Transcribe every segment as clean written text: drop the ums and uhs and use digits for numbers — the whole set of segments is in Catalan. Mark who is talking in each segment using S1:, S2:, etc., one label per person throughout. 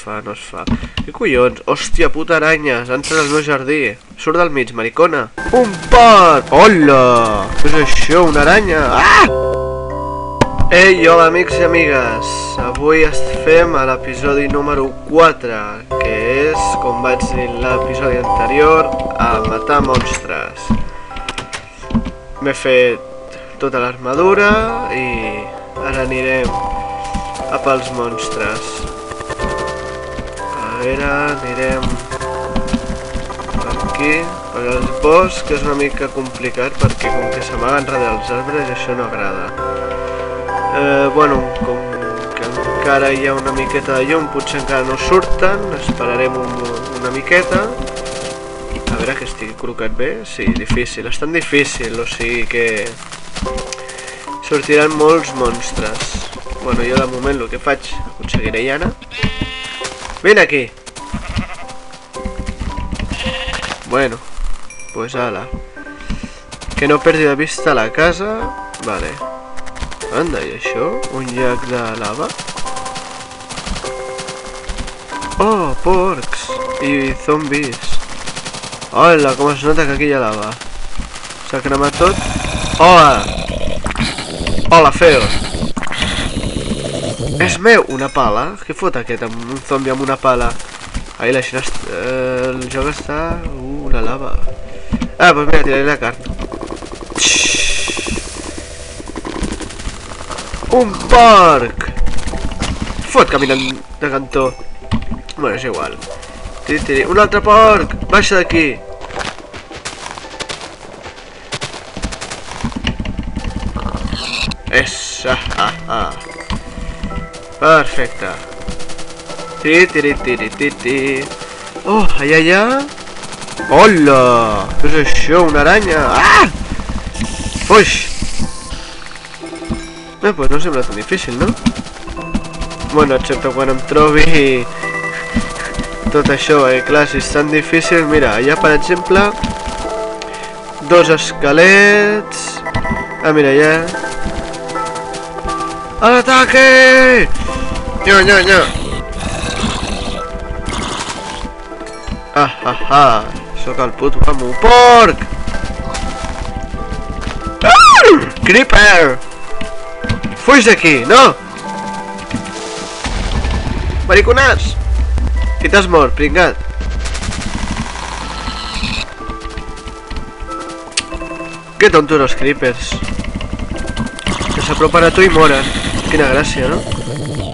S1: fa, no es fa. Què collons? Hòstia, puta aranya, s'ha entrat al meu jardí. Surt del mig, maricona. Un porc! Hola! Què és això, una aranya? Ah! Ei, hola amics i amigues. Avui fem a l'episodi número 4, que és, com vaig dir en l'episodi anterior, a matar monstres. M'he fet tota l'armadura i ara anirem a pels monstres. A veure, anirem per aquí, per el bosc, que és una mica complicat perquè com que s'amaguen darrere els arbres i això no agrada. Bueno, com que encara hi ha una miqueta de llum, potser encara no surten, esperarem una miqueta. A veure que estigui col·locat bé. Sí, difícil, és tan difícil, o sigui que sortiran molts monstres. Bueno, jo de moment el que faig, aconseguiré llana. Vine aquí. Bueno, pues ala. Que no perdi de vista la casa. Vale. Anda, i això? Un llac de lava? Oh, porcs! I zombis. Hola, com es nota que aquí hi ha lava. S'ha cremat tot. Hola! Hola, feo! És meu! Una pala? Què fot aquest amb un zombi amb una pala? Ai, la Xina... el joc està... la lava. Ah, doncs mira, tiraré la carn. Un porc! Fot caminant de cantó. Bueno, és igual. Un altre porc! Baixa d'aquí! Perfecte. Tiri. Oh, allà. Hola! Què és això? Una aranya? Ah! Fuix! Pues no sembla tan difícil, no? Bueno, excepte quan em trobi tot això, clar, si és tan difícil, mira, allà per exemple dos esquelets. Ah, mira, allà. A l'ataque! No. Sóc el puto amo. Porc! Creeper! Fuix d'aquí, no! Mariconats! Qui t'has mort, pringat? Que tontos els creepers. Que s'apropen a tu i moren. Quina gràcia, no?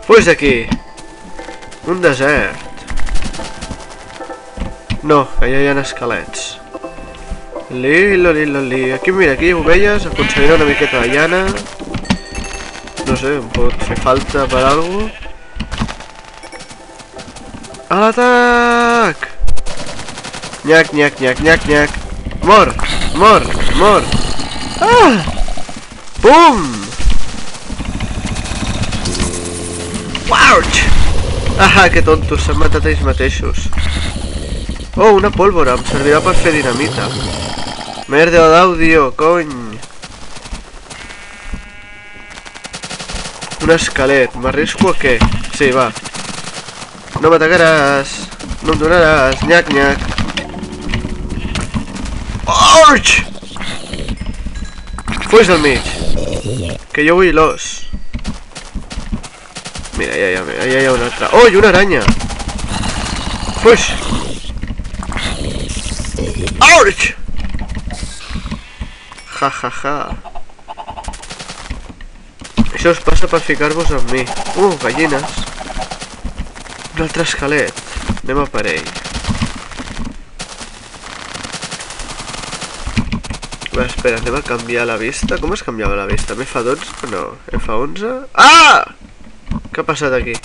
S1: Fuix d'aquí! Un desert. No, allà hi ha esquelets. Li. Aquí, mira, aquí hi ha ovelles. Aconseguiré una miqueta de llana. No sé, em pot fer falta per algú. A l'atac! Nyac. Mor! Ah! Pum! Ouch! Ah, que tontos, s'han matat ells mateixos. Oh, una pólvora, em servirà per fer dinamita. Merda d'àudio, cony! Un esquelet, m'arrisco a què? Sí, va. No m'atacaràs. No em donaràs. Nyac. Ouch! Fuix del mig. Que jo vull l'os. Mira, allà hi ha un altre. Oh, i una aranya. Fuix. Ouch! Ja. Això us passa per ficar-vos amb mi. Gallines. Un altre esquelet. Anem a per ell. Va, espera, anem a canviar la vista. Com es canviava la vista? F12? No, F11? Ah! Què ha passat aquí?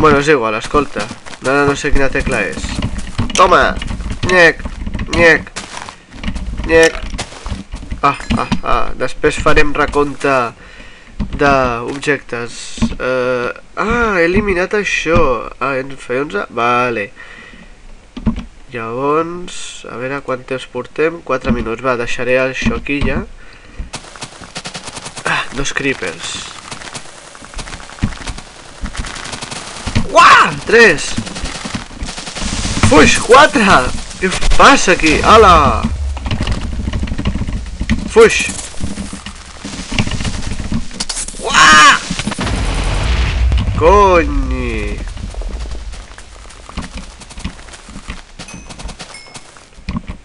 S1: Bueno, és igual, escolta. Ara no sé quina tecla és. Toma! Nyec. Després farem recompte d'objectes. He eliminat això. Ens feia 11? Vale. Llavors, a veure quant temps portem. 4 minuts. Va, deixaré això aquí ja. Dos creepers. Uah! Ah! 3! Fuix! 4! Què passa aquí? Hola! Fuix! Uah! Conyi!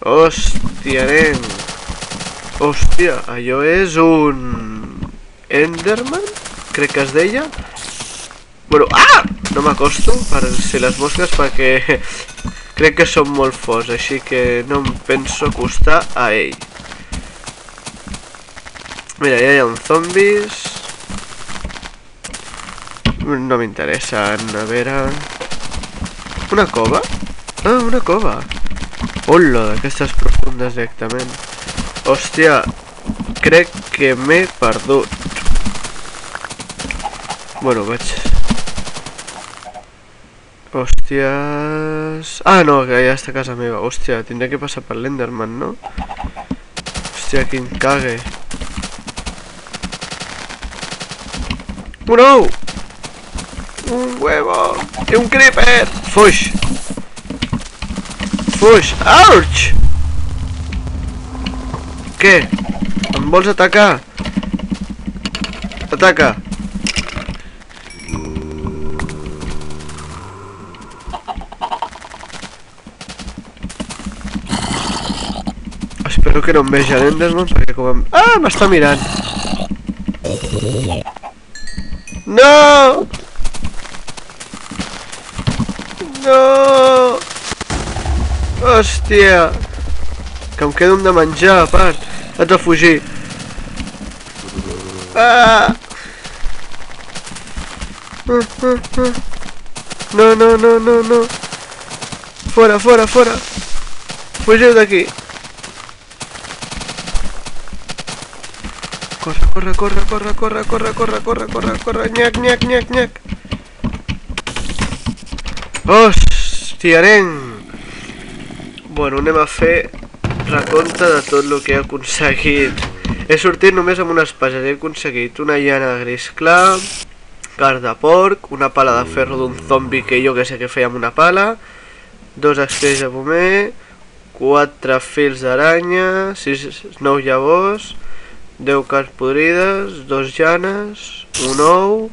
S1: Hòstia, nen! Hòstia, allò és un... Enderman? Crec que es deia. Bueno, ah! No m'acosto per si les mosques perquè crec que són molt forts, així que no em penso acostar a ell. Mira, ja hi ha uns zombis. No m'interessen, a veure... Una cova? Ah, una cova. Hola, d'aquestes profundes directament. Hòstia, crec que m'he perdut. Bueno, vaig... Hòsties... Ah, no, que ja està a casa meva. Hòstia, tindré que passar per l'Enderman, no? Hòstia, quin cague. Un ou! Un huevo! I un creeper! Fuix! Fuix! Ouch! Què? Em vols atacar? Ataca! Espero que no em vegi l'Enderman perquè com em... Ah, m'està mirant! No! No! Hòstia! Que em quedo de menjar, a part. Haig de fugir. Ah! No, no, no, no, no. Fora, fora, fora. Fugiu d'aquí. Corre, corre, corre, corre, corre, corre, corre, corre, corre, corre, nyac, nyac, nyac, nyac. Hòstia, nen! Bueno, anem a fer recompte de tot el que he aconseguit. He sortit només amb una espasa, he aconseguit una llana gris clar, carn de porc, una pala de ferro d'un zombi que jo que sé que feia amb una pala, 2 extrets de pomer, 4 fils d'aranya, 9 llavors, 10 carns podrides, 2 llanes, un ou,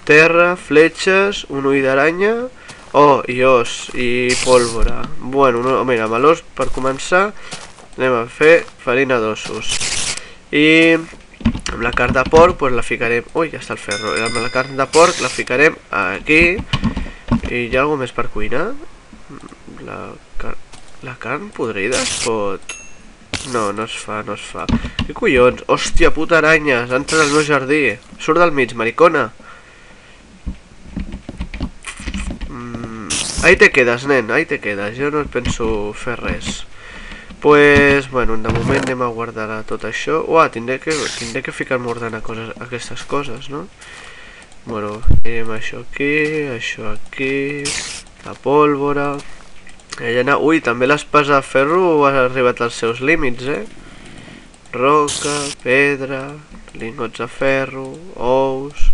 S1: terra, fletxes, un ull d'aranya, oh, i os, i pólvora. Bueno, no, mira, amb l'os, per començar, anem a fer farina d'ossos. I amb la carn de porc, pues la ficarem... Ui, ja està el ferro. Amb la carn de porc la ficarem aquí. I hi ha alguna més per cuinar? La carn podrida es pot... No, no es fa, no es fa. Què collons? Hòstia, puta aranyes, entra al meu jardí. Surt del mig, maricona. Ahí te quedes, nen, ahí te quedes. Jo no penso fer res. Pues, bueno, de moment anem a guardar tot això. Uah, tindré que ficar-me a ordenar aquestes coses, no? Bueno, tenim això aquí, la pólvora... Ui, també l'espasa de ferro ha arribat als seus límits, Roca, pedra, lingots de ferro, ous,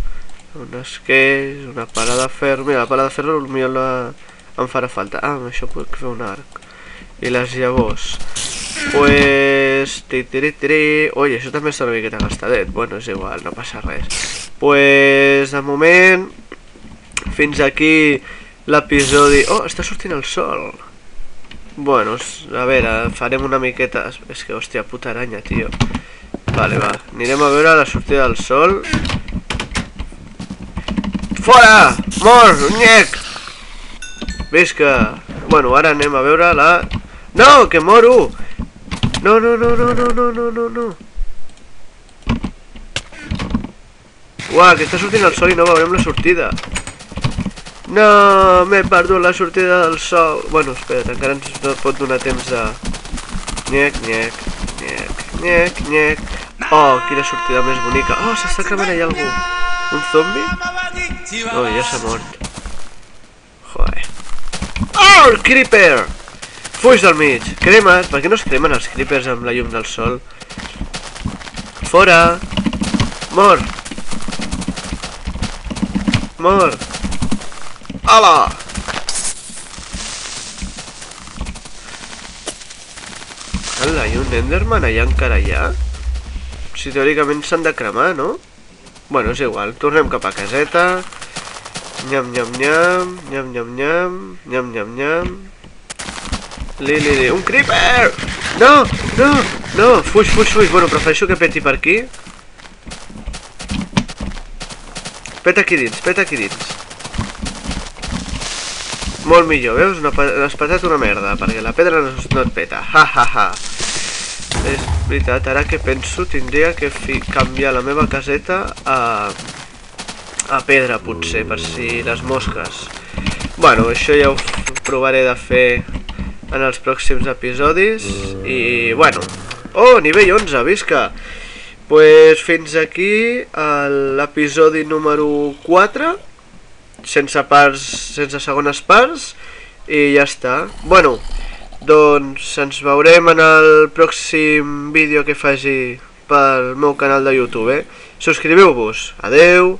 S1: un esqueix, una pala de ferro... Mira, la pala de ferro potser em farà falta. Ah, amb això puc fer un arc. I les llavors... Pues... Ui, això també està una miqueta gastadet. Bueno, és igual, no passa res. Pues, de moment... Fins aquí l'episodi... Oh, està sortint el sol! Bueno, a veure, farem una miqueta... És que, hòstia, puta aranya, tio. Vale, va. Anirem a veure la sortida del sol. Fora! Mort! Nyec! Visca! Bueno, ara anem a veure la... No, que moro! No, no, no, no, no, no, no, no, no. Uah, que està sortint el sol i no veurem la sortida. No, m'he perdut la sortida del sol. Bueno, espera't, encara ens pot donar temps de... Nyec, nyec, nyec, nyec, nyec. Oh, quina sortida més bonica. Oh, s'està cremant allà algú. Un zombi? Oh, ja s'ha mort. Joder. Oh, el creeper! Fuix del mig. Cremes. Per què no es cremen els creepers amb la llum del sol? Fora! Mort! Mort! Ala! Ala, i un Enderman allà encara hi ha? Si teòricament s'han de cremar, no? Bueno, és igual, tornem cap a caseta. Nyam, nyam, nyam, nyam, nyam, nyam, nyam, nyam, nyam. Un creeper! No, no, no, fuix, fuix, fuix. Bueno, prefereixo que peti per aquí. Peta aquí dins, peta aquí dins. Molt millor, veus? Has petat una merda, perquè la pedra no et peta. Ha, ha, ha. És veritat, ara que penso, tindria que canviar la meva caseta a pedra, potser, per si les mosques. Bueno, això ja ho provaré de fer en els pròxims episodis. I, bueno... Oh, nivell 11, visca! Pues fins aquí l'episodi número 4, sense parts, sense segones parts, i ja està. Bueno, doncs ens veurem en el pròxim vídeo que faci pel meu canal de YouTube. Subscriviu-vos. Adeu!